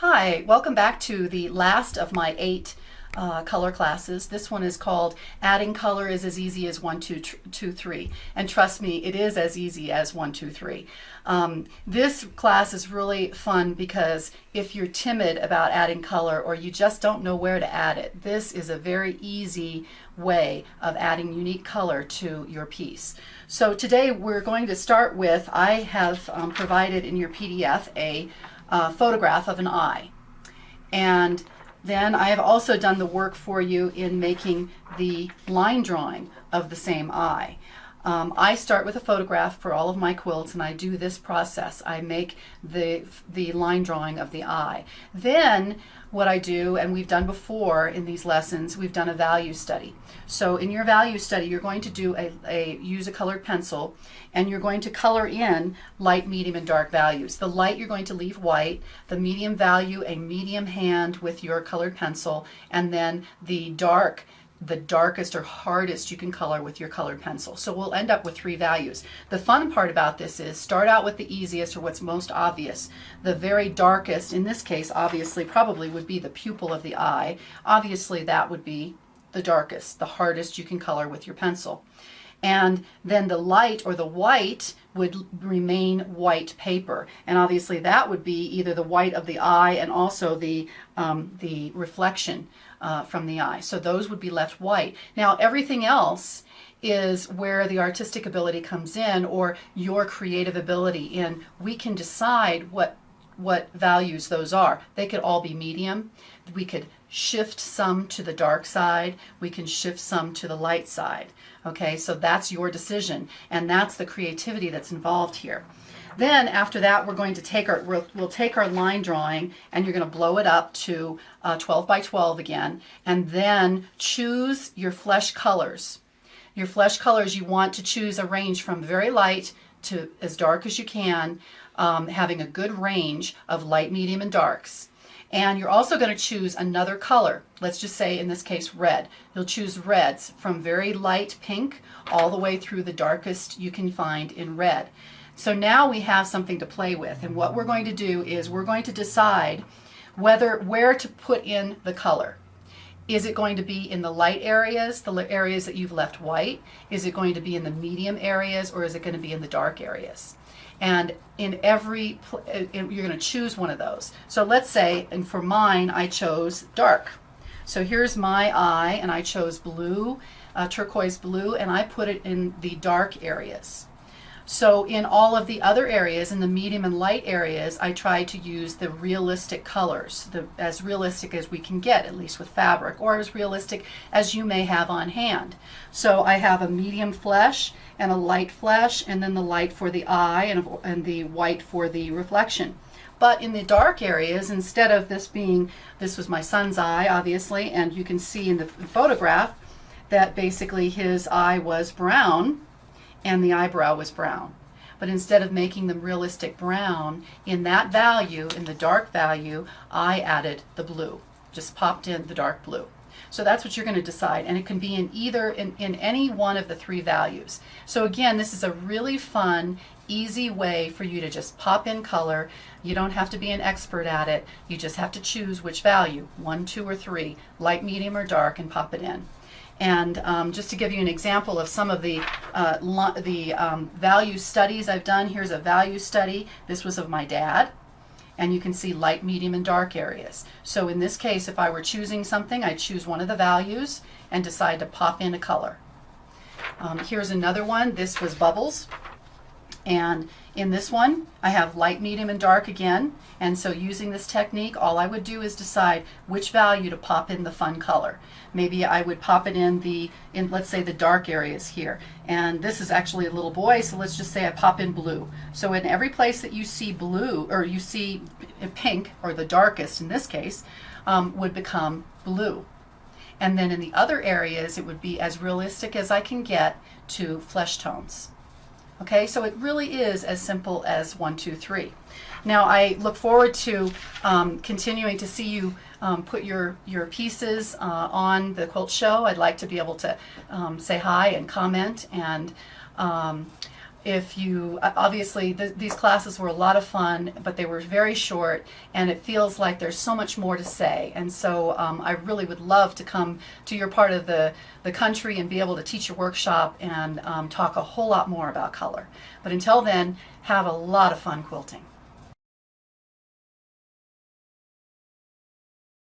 Hi, welcome back to the last of my 8 color classes. This one is called Adding Color is as Easy as 1, 2, 2, 3. And trust me, it is as easy as 1, 2, 3. This class is really fun because if you're timid about adding color or you just don't know where to add it, this is a very easy way of adding unique color to your piece. So today we're going to start with, I have provided in your PDF a photograph of an eye. And then I have also done the work for you in making the line drawing of the same eye. I start with a photograph for all of my quilts, and I do this process. I make the line drawing of the eye. Then what I do, and we've done before in these lessons, we've done a value study. So in your value study, you're going to do use a colored pencil, and you're going to color in light, medium, and dark values. The light you're going to leave white, the medium value a medium hand with your colored pencil, and then the darkest or hardest you can color with your colored pencil. So we'll end up with 3 values. The fun part about this is start out with the easiest or what's most obvious. The very darkest, in this case obviously probably would be the pupil of the eye. Obviously that would be the darkest, the hardest you can color with your pencil. And then the light or the white would remain white paper. And obviously that would be either the white of the eye and also the reflection from the eye. So those would be left white. Now everything else is where the artistic ability comes in, or your creative ability in. We can decide what values those are. They could all be medium. We could shift some to the dark side. We can shift some to the light side. Okay, so that's your decision, and that's the creativity that's involved here. Then after that, we're going to take we'll take our line drawing, and you're going to blow it up to 12 by 12 again, and then choose your flesh colors. Your flesh colors, you want to choose a range from very light to as dark as you can, having a good range of light, medium, and darks. And you're also going to choose another color. Let's just say in this case red. You'll choose reds from very light pink all the way through the darkest you can find in red. So now we have something to play with, and what we're going to do is we're going to decide where to put in the color. Is it going to be in the light areas, the areas that you've left white? Is it going to be in the medium areas, or is it going to be in the dark areas? And in every, you're going to choose one of those. So let's say, and for mine, I chose dark. So here's my eye, and I chose blue, turquoise blue, and I put it in the dark areas. So in all of the other areas, in the medium and light areas, I try to use the realistic colors, as realistic as we can get, at least with fabric, or as realistic as you may have on hand. So I have a medium flesh and a light flesh, and then the light for the eye and the white for the reflection. But in the dark areas, instead of this was my son's eye, obviously, and you can see in the photograph that basically his eye was brown, and the eyebrow was brown. But instead of making them realistic brown, in that value, in the dark value, I added the blue, just popped in the dark blue. So that's what you're going to decide, and it can be in any one of the 3 values. So again, this is a really fun, easy way for you to just pop in color. You don't have to be an expert at it. You just have to choose which value, 1, 2, or 3, light, medium, or dark, and pop it in. And just to give you an example of some of the value studies I've done, here's a value study. This was of my dad, and you can see light, medium, and dark areas. So in this case, if I were choosing something, I'd choose one of the values and decide to pop in a color. Here's another one. This was bubbles. And in this one, I have light, medium, and dark again. And so using this technique, all I would do is decide which value to pop in the fun color. Maybe I would pop it in let's say the dark areas here. And this is actually a little boy, so let's just say I pop in blue. So in every place that you see blue, or you see pink, or the darkest in this case, would become blue. And then in the other areas, it would be as realistic as I can get to flesh tones. Okay, so it really is as simple as 1, 2, 3. Now I look forward to continuing to see you put your pieces on the quilt show. I'd like to be able to say hi and comment, and if you obviously these classes were a lot of fun, but they were very short, and it feels like there's so much more to say. And so I really would love to come to your part of the country and be able to teach a workshop and talk a whole lot more about color. But until then, have a lot of fun quilting.